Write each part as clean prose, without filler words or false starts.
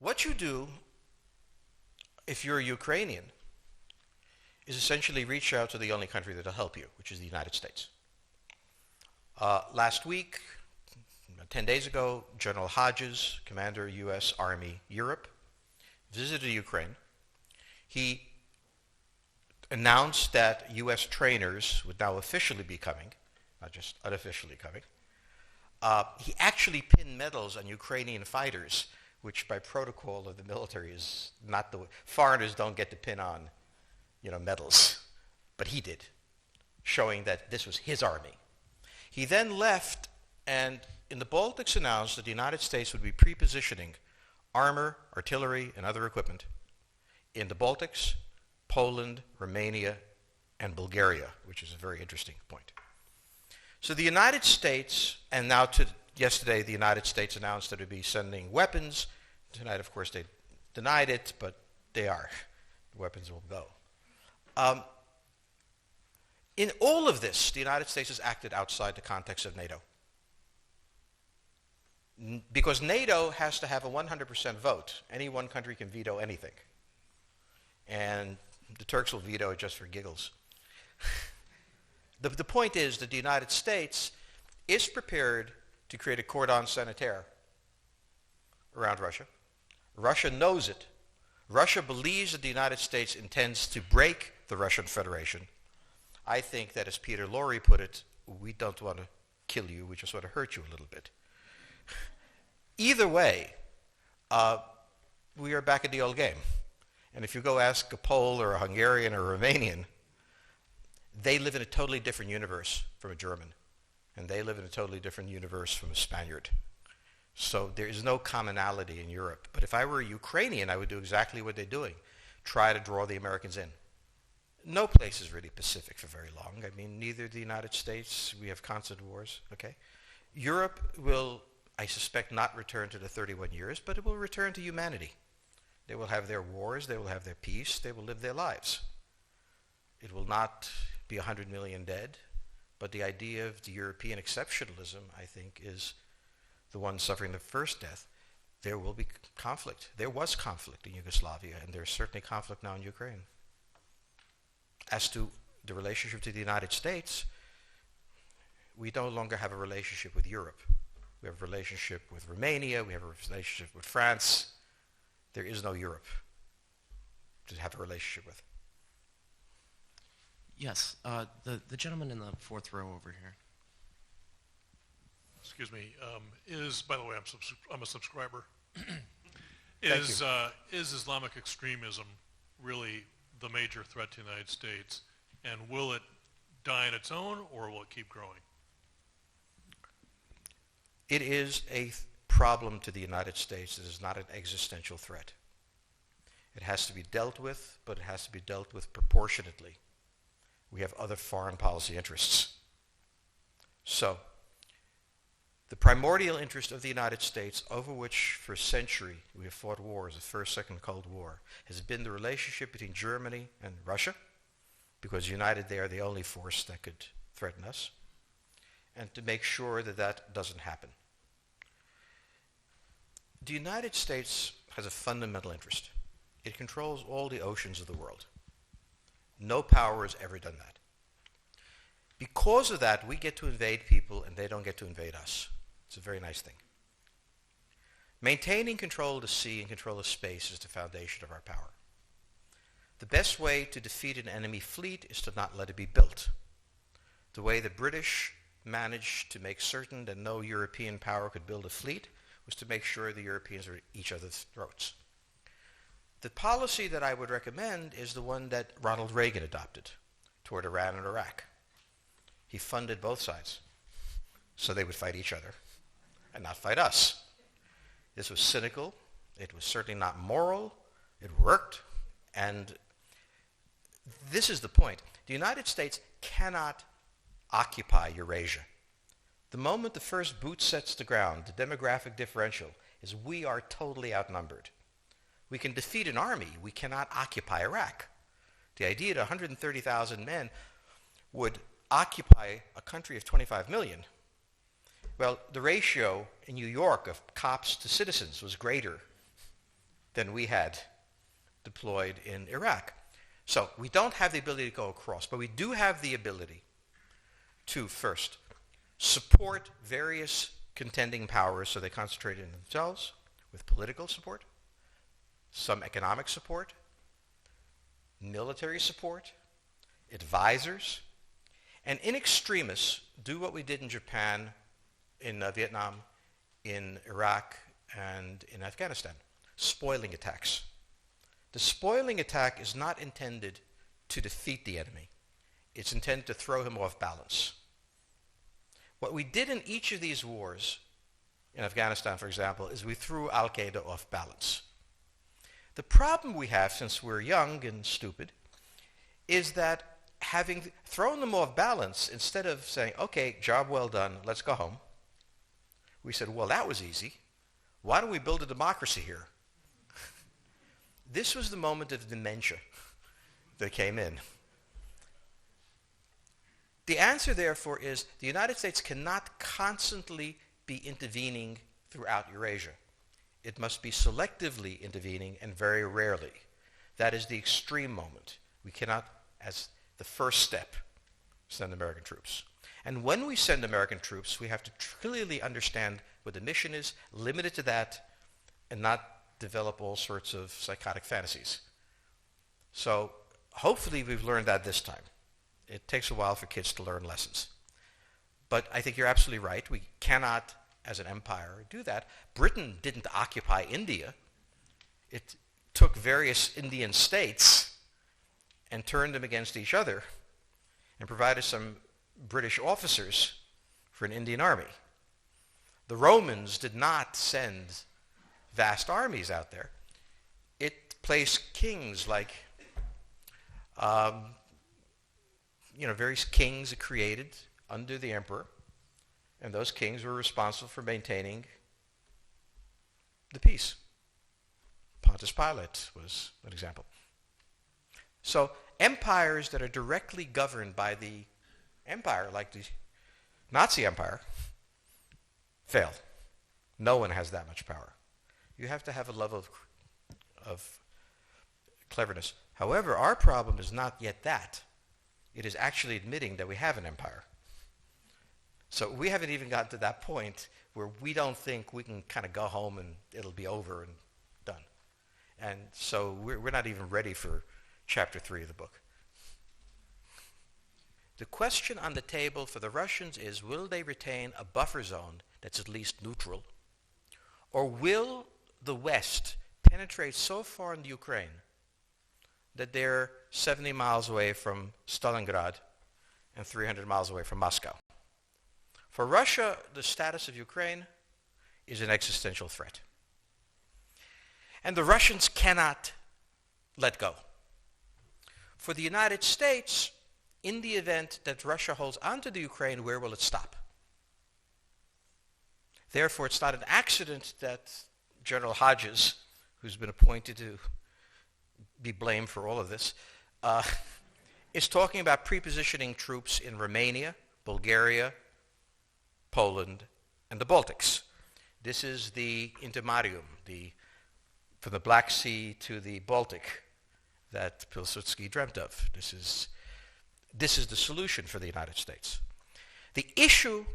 What you do if you're a Ukrainian is essentially reach out to the only country that will help you, which is the United States. Last week, 10 days ago, General Hodges, Commander U.S. Army Europe, visited Ukraine. He announced that U.S. trainers would now officially be coming, not just unofficially coming. He actually pinned medals on Ukrainian fighters, which by protocol of the military is not the way. Foreigners don't get to pin on, medals. But he did, showing that this was his army. He then left and in the Baltics announced that the United States would be pre-positioning armor, artillery, and other equipment in the Baltics, Poland, Romania, and Bulgaria, which is a very interesting point. So the United States, and now yesterday the United States announced that it would be sending weapons. Tonight, of course, they denied it, but they are. The weapons will go. In all of this, the United States has acted outside the context of NATO. Because NATO has to have a 100% vote. Any one country can veto anything. And the Turks will veto it just for giggles. The point is that the United States is prepared to create a cordon sanitaire around Russia. Russia knows it. Russia believes that the United States intends to break the Russian Federation. I think that, as Peter Lorre put it, we don't want to kill you, we just want to hurt you a little bit. Either way, we are back at the old game. And if you go ask a Pole or a Hungarian or a Romanian, they live in a totally different universe from a German. And they live in a totally different universe from a Spaniard. So there is no commonality in Europe. But if I were a Ukrainian, I would do exactly what they're doing. Try to draw the Americans in. No place is really Pacific for very long. I mean, neither the United States, we have constant wars, okay? Europe will, I suspect, not return to the 31 years, but it will return to humanity. They will have their wars, they will have their peace, they will live their lives. It will not be 100 million dead, but the idea of the European exceptionalism, I think, is the one suffering the first death. There will be conflict. There was conflict in Yugoslavia, and there's certainly conflict now in Ukraine. As to the relationship to the United States, we no longer have a relationship with Europe. We have a relationship with Romania, we have a relationship with France. There is no Europe to have a relationship with. Yes, the gentleman in the fourth row over here. Excuse me. By the way, I'm a subscriber. Is Islamic extremism really the major threat to the United States, and will it die on its own, or will it keep growing? It is a problem to the United States. It is not an existential threat. It has to be dealt with, but it has to be dealt with proportionately. We have other foreign policy interests. So, the primordial interest of the United States, over which for a century we have fought wars, the First, Second Cold War, has been the relationship between Germany and Russia, because united they are the only force that could threaten us, and to make sure that that doesn't happen. The United States has a fundamental interest. It controls all the oceans of the world. No power has ever done that. Because of that, we get to invade people and they don't get to invade us. It's a very nice thing. Maintaining control of the sea and control of space is the foundation of our power. The best way to defeat an enemy fleet is to not let it be built. The way the British managed to make certain that no European power could build a fleet was to make sure the Europeans were at each other's throats. The policy that I would recommend is the one that Ronald Reagan adopted toward Iran and Iraq. He funded both sides so they would fight each other and not fight us. This was cynical. It was certainly not moral. It worked. And this is the point. The United States cannot occupy Eurasia. The moment the first boot sets the ground, the demographic differential is we are totally outnumbered. We can defeat an army. We cannot occupy Iraq. The idea that 130,000 men would occupy a country of 25 million, well, the ratio in New York of cops to citizens was greater than we had deployed in Iraq. So we don't have the ability to go across, but we do have the ability to, first, support various contending powers so they concentrate in themselves with political support, some economic support, military support, advisors, and in extremis, do what we did in Japan, in Vietnam, in Iraq, and in Afghanistan, spoiling attacks. The spoiling attack is not intended to defeat the enemy. It's intended to throw him off balance. What we did in each of these wars, in Afghanistan, for example, is we threw Al-Qaeda off balance. The problem we have, since we're young and stupid, is that having thrown them off balance, instead of saying, okay, job well done, let's go home, we said, well, that was easy. Why don't we build a democracy here? This was the moment of dementia that came in. The answer, therefore, is the United States cannot constantly be intervening throughout Eurasia. It must be selectively intervening and very rarely. That is the extreme moment. We cannot, as the first step, send American troops. And when we send American troops, we have to clearly understand what the mission is, limit it to that, and not develop all sorts of psychotic fantasies. So hopefully we've learned that this time. It takes a while for kids to learn lessons. But I think you're absolutely right. We cannot, as an empire, do that. Britain didn't occupy India. It took various Indian states and turned them against each other and provided some British officers for an Indian army. The Romans did not send vast armies out there. It placed kings like, various kings it created under the emperor, and those kings were responsible for maintaining the peace. Pontius Pilate was an example. So empires that are directly governed by the empire, like the Nazi Empire, fail. No one has that much power. You have to have a level of cleverness. However, our problem is not yet that. It is actually admitting that we have an empire. So we haven't even gotten to that point where we don't think we can kind of go home and it'll be over and done. And so we're not even ready for chapter 3 of the book. The question on the table for the Russians is, will they retain a buffer zone that's at least neutral? Or will the West penetrate so far in the Ukraine that they're 70 miles away from Stalingrad and 300 miles away from Moscow? For Russia, the status of Ukraine is an existential threat. And the Russians cannot let go. For the United States, in the event that Russia holds onto the Ukraine, where will it stop? Therefore, it's not an accident that General Hodges, who's been appointed to be blamed for all of this, is talking about prepositioning troops in Romania, Bulgaria, Poland, and the Baltics. This is the intermarium, from the Black Sea to the Baltic, that Pilsudski dreamt of. This is the solution for the United States. The issue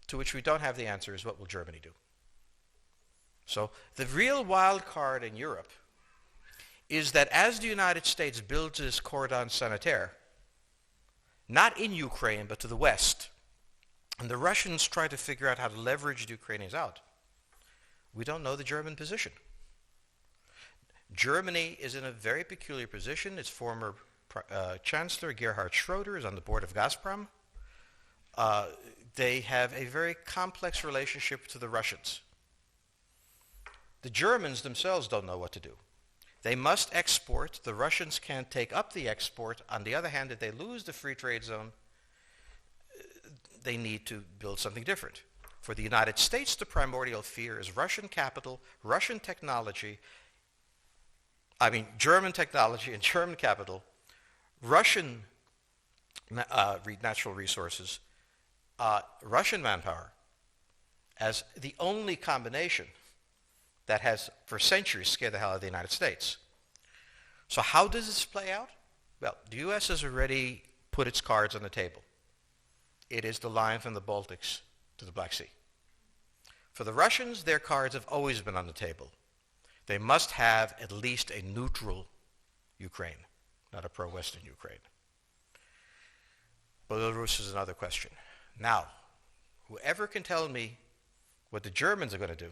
to which we don't have the answer is, what will Germany do? So the real wild card in Europe is that as the United States builds this cordon sanitaire, not in Ukraine but to the west, and the Russians try to figure out how to leverage the Ukrainians out, we don't know the German position. Germany is in a very peculiar position. Its former Chancellor Gerhard Schroeder is on the board of Gazprom. They have a very complex relationship to the Russians. The Germans themselves don't know what to do. They must export. The Russians can't take up the export. On the other hand, if they lose the free trade zone, they need to build something different. For the United States, the primordial fear is Russian capital, Russian technology, German technology and German capital, Russian natural resources, Russian manpower, as the only combination that has for centuries scared the hell out of the United States. So how does this play out? Well, the U.S. has already put its cards on the table. It is the line from the Baltics to the Black Sea. For the Russians, their cards have always been on the table. They must have at least a neutral Ukraine, not a pro-Western Ukraine. Belarus is another question. Now, whoever can tell me what the Germans are going to do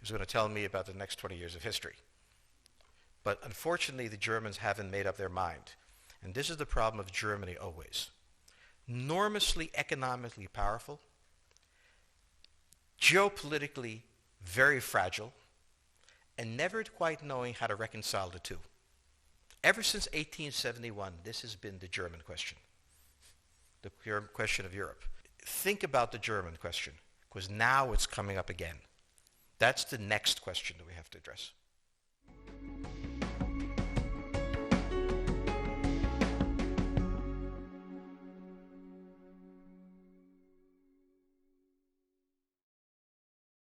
is going to tell me about the next 20 years of history. But unfortunately, the Germans haven't made up their mind. And this is the problem of Germany always. Enormously economically powerful, geopolitically very fragile, and never quite knowing how to reconcile the two. Ever since 1871, this has been the German question, the question of Europe. Think about the German question, because now it's coming up again. That's the next question that we have to address.